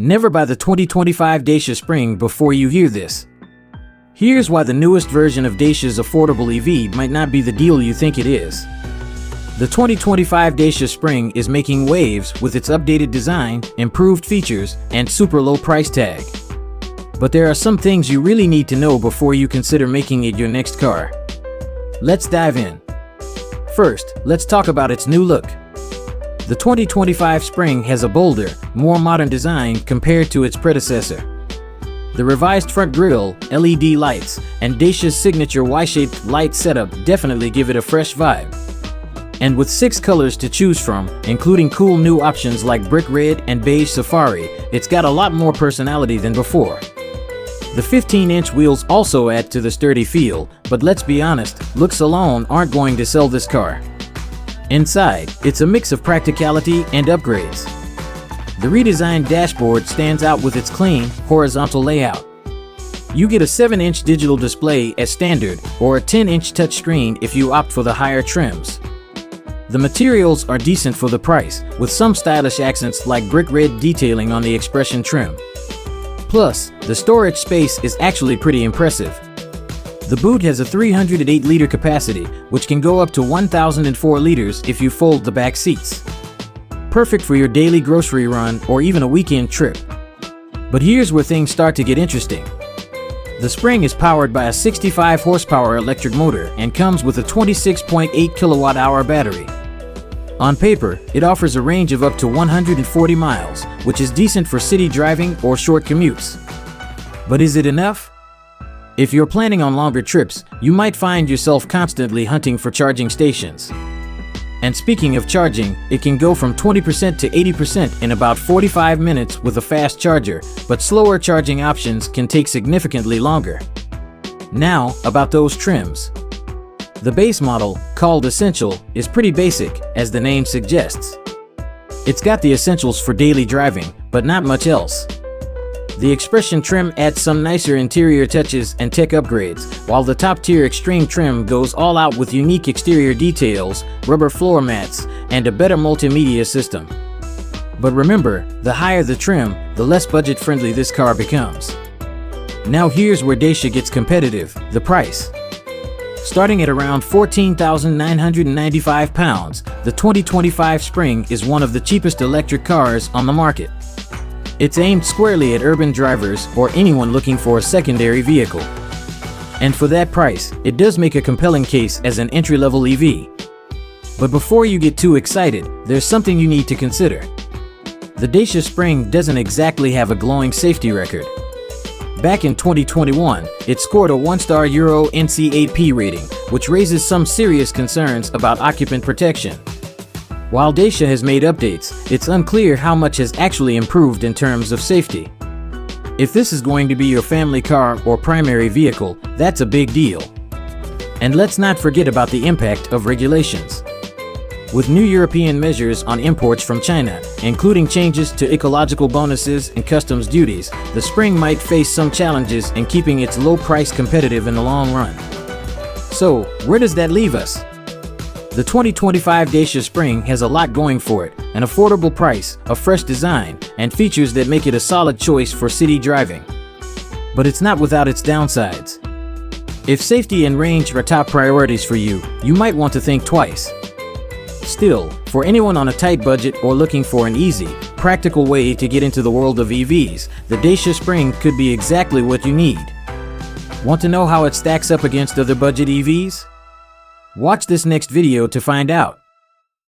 Never buy the 2025 Dacia Spring before you hear this. Here's why the newest version of Dacia's affordable EV might not be the deal you think it is. The 2025 Dacia Spring is making waves with its updated design, improved features, and super low price tag. But there are some things you really need to know before you consider making it your next car. Let's dive in. First, let's talk about its new look. The 2025 Spring has a bolder, more modern design compared to its predecessor. The revised front grille, LED lights, and Dacia's signature Y-shaped light setup definitely give it a fresh vibe. And with 6 colors to choose from, including cool new options like brick red and beige safari, it's got a lot more personality than before. The 15-inch wheels also add to the sturdy feel, but let's be honest, looks alone aren't going to sell this car. Inside, it's a mix of practicality and upgrades. The redesigned dashboard stands out with its clean, horizontal layout. You get a 7-inch digital display as standard, or a 10-inch touchscreen if you opt for the higher trims. The materials are decent for the price, with some stylish accents like brick red detailing on the Expression trim. Plus, the storage space is actually pretty impressive. The boot has a 308-liter capacity, which can go up to 1,004 liters if you fold the back seats. Perfect for your daily grocery run or even a weekend trip. But here's where things start to get interesting. The Spring is powered by a 65 horsepower electric motor and comes with a 26.8 kilowatt-hour battery. On paper, it offers a range of up to 140 miles, which is decent for city driving or short commutes. But is it enough? If you're planning on longer trips, you might find yourself constantly hunting for charging stations. And speaking of charging, it can go from 20% to 80% in about 45 minutes with a fast charger, but slower charging options can take significantly longer. Now, about those trims. The base model, called Essential, is pretty basic, as the name suggests. It's got the essentials for daily driving, but not much else. The Expression trim adds some nicer interior touches and tech upgrades, while the top-tier Extreme trim goes all out with unique exterior details, rubber floor mats, and a better multimedia system. But remember, the higher the trim, the less budget-friendly this car becomes. Now here's where Dacia gets competitive, the price. Starting at around £14,995, the 2025 Spring is one of the cheapest electric cars on the market. It's aimed squarely at urban drivers or anyone looking for a secondary vehicle. And for that price, it does make a compelling case as an entry-level EV. But before you get too excited, there's something you need to consider. The Dacia Spring doesn't exactly have a glowing safety record. Back in 2021, it scored a 1-star Euro NCAP rating, which raises some serious concerns about occupant protection. While Dacia has made updates, it's unclear how much has actually improved in terms of safety. If this is going to be your family car or primary vehicle, that's a big deal. And let's not forget about the impact of regulations. With new European measures on imports from China, including changes to ecological bonuses and customs duties, the Spring might face some challenges in keeping its low price competitive in the long run. So, where does that leave us? The 2025 Dacia Spring has a lot going for it: an affordable price, a fresh design, and features that make it a solid choice for city driving. But it's not without its downsides. If safety and range are top priorities for you, you might want to think twice. Still, for anyone on a tight budget or looking for an easy, practical way to get into the world of EVs, the Dacia Spring could be exactly what you need. Want to know how it stacks up against other budget EVs? Watch this next video to find out.